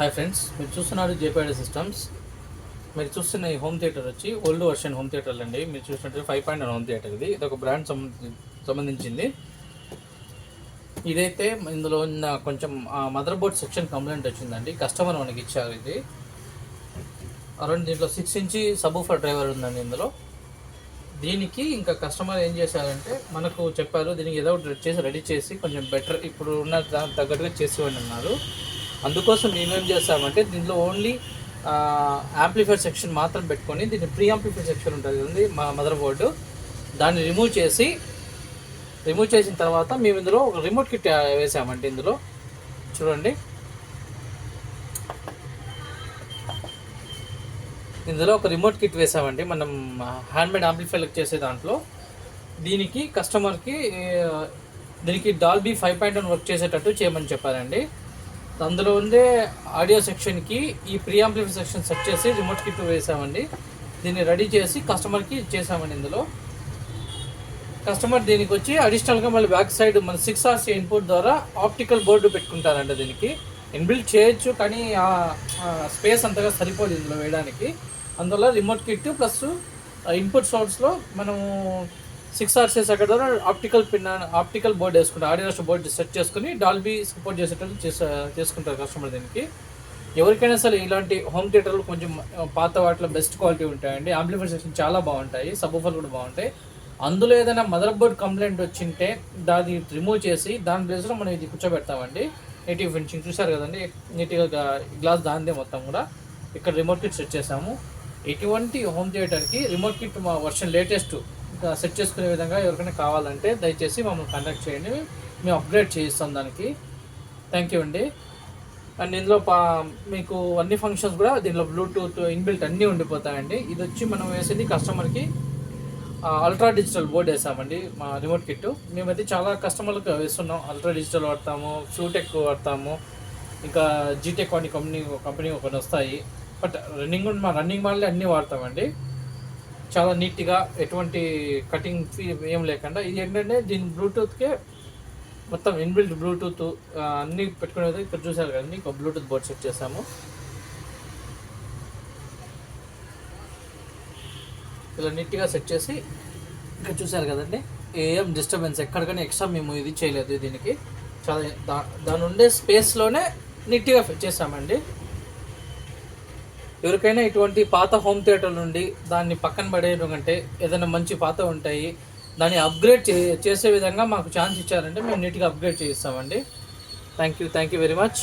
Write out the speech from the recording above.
Hi friends, మీరు చూస్తున్నారు జేపీఐడి systems. మీరు చూస్తున్న ఈ హోమ్ థియేటర్ వచ్చి ఓల్డ్ వర్షన్ హోమ్ థియేటర్ అండి. మీరు చూసినట్టు 5.9 హోమ్ థియేటర్ ఇది ఒక బ్రాండ్ సంబంధించింది. ఇదైతే ఇందులో ఉన్న కొంచెం మదర్ బోర్డ్ సెక్షన్ కంప్లైంట్ వచ్చిందండి. కస్టమర్ మనకి ఇచ్చారు. ఇది అరౌండ్ దీంట్లో 6 ఇంచ్ సబూఫర్ డ్రైవర్ ఉందండి ఇందులో. దీనికి ఇంకా కస్టమర్ ఏం చేశారంటే మనకు చెప్పారు, దీనికి ఏదో ఒకటి రెడీ చేసి కొంచెం బెటర్ ఇప్పుడు ఉన్న దానికి తగ్గట్టుగా చేసివ్వండి అన్నారు. అందుకోసం మేమేం చేస్తామంటే దీంట్లో ఓన్లీ యాంప్లిఫైర్ సెక్షన్ మాత్రం పెట్టుకొని దీన్ని ప్రీ యాంప్లిఫైర్ సెక్షన్ ఉంటుంది కదండి మా మదర్ బోర్డు, దాన్ని రిమూవ్ చేసిన తర్వాత మేము ఇందులో ఒక రిమోట్ కిట్ వేసామంటే ఇందులో చూడండి. ఇందులో ఒక రిమోట్ కిట్ వేసామండి మనం హ్యాండ్మేడ్ యాంప్లిఫైర్ చేసే దాంట్లో. దీనికి కస్టమర్కి దీనికి డాల్బీ 5.1 వర్క్ చేసేటట్టు చేయమని చెప్పారండి. అందులో ఉండే ఆడియో సెక్షన్కి ఈ ప్రీ యాంప్లిఫైర్ సెక్షన్ సెట్ చేసి రిమోట్ కిట్ వేసామండి. దీన్ని రెడీ చేసి కస్టమర్కి చేసామండి. ఇందులో కస్టమర్ దీనికి వచ్చి అడిషనల్గా మళ్ళీ బ్యాక్ సైడ్ మన 6RC ఇన్పుట్ ద్వారా ఆప్టికల్ బోర్డు పెట్టుకుంటారండి. దీనికి ఇన్బిల్ట్ చేయొచ్చు, కానీ స్పేస్ అంతగా సరిపోదు ఇందులో వేయడానికి. అందువల్ల రిమోట్ కిట్ ప్లస్ ఇన్పుట్ సోర్స్లో మనము 6RC అక్కడ ద్వారా ఆప్టికల్ బోర్డు వేసుకుంటారు. ఆడియో బోర్డు సెట్ చేసుకుని డాల్బీ సపోర్ట్ చేసేటట్టు చేసుకుంటారు కస్టమర్. దీనికి ఎవరికైనా సరే ఇలాంటి హోమ్ థియేటర్లు కొంచెం పాత వాటిలో బెస్ట్ క్వాలిటీ ఉంటాయండి. యాంప్లిఫైర్ సెక్షన్ చాలా బాగుంటాయి, సబ్వూఫర్లు కూడా బాగుంటాయి. అందులో ఏదైనా మదర్ బోర్డ్ కంప్లైంట్ వచ్చింటే దాన్ని రిమూవ్ చేసి దాని ప్లేస్లో మనం ఇది కూర్చోబెడతామండి. నెగిటివ్ ఫినిషింగ్ చూసారు కదండి, నీట్గా గ్లాస్ దానిదే మొత్తం కూడా. ఇక్కడ రిమోట్ కిట్ సెట్ చేసాము. ఎటువంటి హోమ్ థియేటర్కి రిమోట్ కిట్ మా వర్షన్ లేటెస్ట్ సెట్ చేసుకునే విధంగా ఎవరికైనా కావాలంటే దయచేసి మమ్మల్ని కాంటాక్ట్ చేయండి, మేము అప్గ్రేడ్ చేయిస్తాం దానికి. థ్యాంక్ యూ అండి. అండ్ ఇందులో మీకు అన్ని ఫంక్షన్స్ కూడా దీనిలో బ్లూటూత్ ఇన్బిల్ట్ అన్నీ ఉండిపోతాయండి. ఇది వచ్చి మనం వేసేది కస్టమర్కి అల్ట్రా డిజిటల్ బోర్డ్ వేసామండి మా రిమోట్ కిట్. మేమైతే చాలా కస్టమర్లకు వేస్తున్నాం. అల్ట్రా డిజిటల్ వాడతాము, ఫ్లూటెక్ వాడతాము, ఇంకా జీటెక్ అని కంపెనీ కొన్ని వస్తాయి. బట్ రన్నింగ్ మోడల్ అన్నీ వాడతామండి. చాలా నీట్గా ఎటువంటి కటింగ్ ఏం లేకుండా. ఇది ఏంటంటే దీని బ్లూటూత్కే మొత్తం ఇన్బిల్ట్ బ్లూటూత్ అన్నీ పెట్టుకునేది. ఇక్కడ చూసారు కదండి, ఒక బ్లూటూత్ బోర్డ్ సెట్ చేసాము. ఇలా నీట్గా సెట్ చేసి ఇక్కడ చూసారు కదండి, ఏం డిస్టర్బెన్స్ ఎక్కడికైనా ఎక్స్ట్రా మేము ఇది చేయలేదు. దీనికి చాలా దాని ఉండే స్పేస్లోనే నీట్గా చేసామండి. ఎవరికైనా ఇటువంటి పాత హోమ్ థియేటర్ నుండి దాన్ని పక్కన పడేయడం కంటే ఏదైనా మంచి పాత ఉంటాయి దాన్ని అప్గ్రేడ్ చేసే విధంగా మాకు ఛాన్స్ ఇచ్చారంటే మేము నీట్గా అప్గ్రేడ్ చేయిస్తామండి. Thank you very much.